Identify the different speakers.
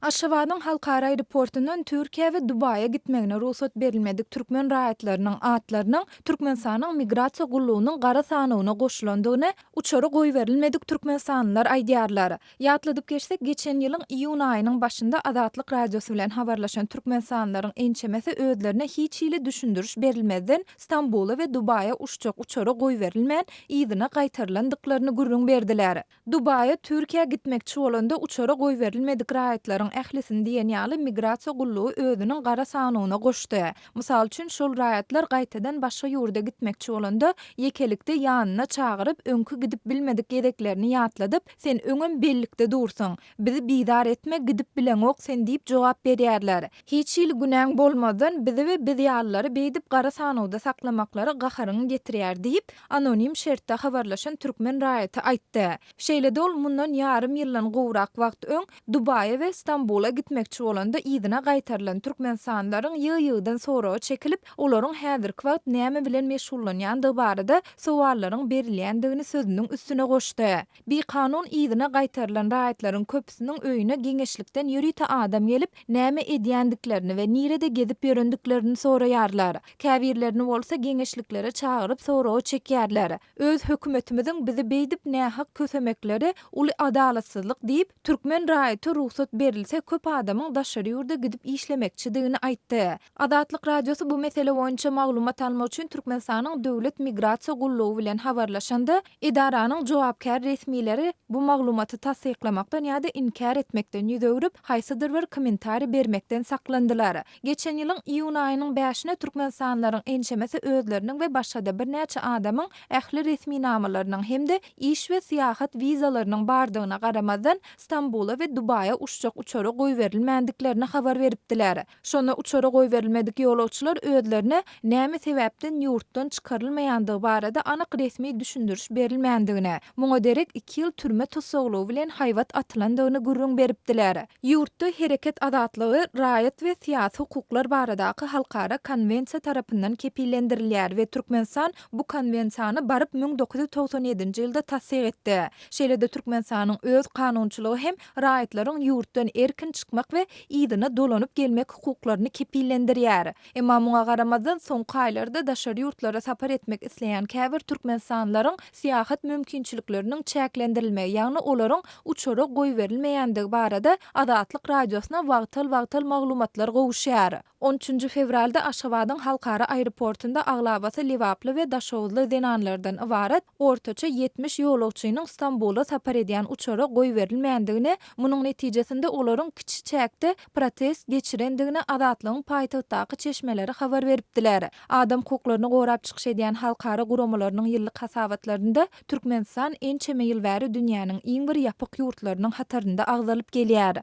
Speaker 1: Aşgabatnyň halkara aeroportundan Türkiýe we Dubaýa gitmegine ruhsat berilmedik türkmen raýatlarynyň atlarynyň Türkmenistanyň migrasiýa gullugynyň gara sanawyna goşulandygyny uçary goýberilmedik türkmenistanylar aýdýarlar. Ýatladyp geçsek, geçen ýylyň iýun aýynyň başynda Azatlyk radiosy bilen habarlaşan türkmenistanylaryň ençemesi özlerine hiç hili düşündürüş berilmezden Stambola we Dubaýa uçjak uçary goýberilmän ýygyna gaýtarylandyklaryny gürrüň berdiler. Dubaýa Türkiýe gitmekçi bolanda uçary goýberilmedik raýatlaryň ählisini diýen ýaly migrasiýa gullugy özüniň gara sanawyna goşdy. Mysal üçin şol raýatlar gaýtadan başga ýurda gitmekçi bolanda ýekelikde ýanyna çagyryp öňkü gidip bilmedik gedeklerini ýatladyp sen öňem bellikde dursaň, bizi bidar etme gidip bileňok sen diýip jogap berýärler. Hiç hili günäň bolmadan bizi we biz ýalyları beýdip gara sanawda saklamaklary gaharyny getirýär diýip anonim şertde habarlaşan türkmen raýaty aýtdy. Şeýle ol mundan ýarym ýyldan gowrak wagt öň Dubaýa we Stambola gitmekçi bolanda ýygyna gaýtarylan türkmenistanylaryň ýygy-ýygydan soraga çekilip olaryň häzirki wagt näme bilen meşgullanýandygy barada sowallaryň berilýändigini sözüniň üstüne goşdy. Bir kanun ýygyna gaýtarylan raýatlaryň köpüsiniň öýüne geňeşlikden ýürite adam gelip näme edýändiklerini we nirede gezip ýörendiklerini soraýarlar. Käbirlerini bolsa geňeşliklere çagyryp soraga çekýärler. Öz hökümetimiziň bizi beýdip nähak kösemekleri uly adalatsyzlyk diýip türkmen raýaty ruhsat berilse köp adamyň daşary ýurda gidip işlemekçidigini aýtdy. Azatlyk radiosy bu mesele boýunça maglumat almak üçin Türkmenistanyň döwlet migrasiýa gullugy bilen habarlaşanda edaranyň jogapkär resmileri bu maglumaty tassyklamakdan ýa-da inkar etmekden ýüzegirip haýsydyr bir kommentari bermekden saklandylar. Geçen ýylyň iýun aýynyň 5-ine Türkmenistanylaryň ençemesi özleriniň we başga bir näçe adamyň ähli resmi namalarynyň hemde iş we syýahat wizalarynyň bardygyna garamazdan Stambola we Dubaýa uçjak uçary goýberilmändiklaryny habar beripdiler. Şonu uçary goýberilmedik ýolagçylar özlerine näme sebäpden ýurtdan çykarylmaýandygy barada anyk resmi düşündürüş berilmändigine, muňa derek 2 ýyl türme tosaglygy bilen haýwat atylandygyny gürrüň beripdiler. Ýurtda hereket azatlygy, raýat we syýasy hukuklar baradaky halkara konwensiýa tarapyndan kepillendirilýär we Türkmenistan bu konwensiýany baryp 1997-nji ýylda tassyk etdi. Şeýle-de Türkmenistanyň öz kanunçylygy hem raýatlaryň ýurtdan erkin çykmak we ýygyna dolanyp gelmek hukuklaryny kepillendirýär. Emma muňa garamazdan soňky aýlarda daşary ýurtlara sapar etmek isleýän käbir türkmenistanylaryň syýahat mümkinçilikleriniň çäklendirilmegi, ýagny olaryň uçary goýberilmeýändigi barada Azatlyk radiosyna wagtal maglumatlar gowuşýar. 13 fevralda Aşgabatyň halkara aeroportunda aglabasy lewaply we daşowuzly denanlardan ibaret ortaça 70 ýolagçynyň Stambola sapar edýän uçary goýberilmeýändigini, munyň netijesinde olaryň kiçi çäkde protest geçirendigini Azatlygyň paýtagtdaky çeşmeleri habar beripdiler. Adam hukuklaryny gorap çykyş edýän halkara guramalarynyň ýyllyk hasabatlarynda Türkmenistan ençeme ýyl bäri dünýäniň iň bir ýapyk ýurtlarynyň hatarynda agzalyp gelýär.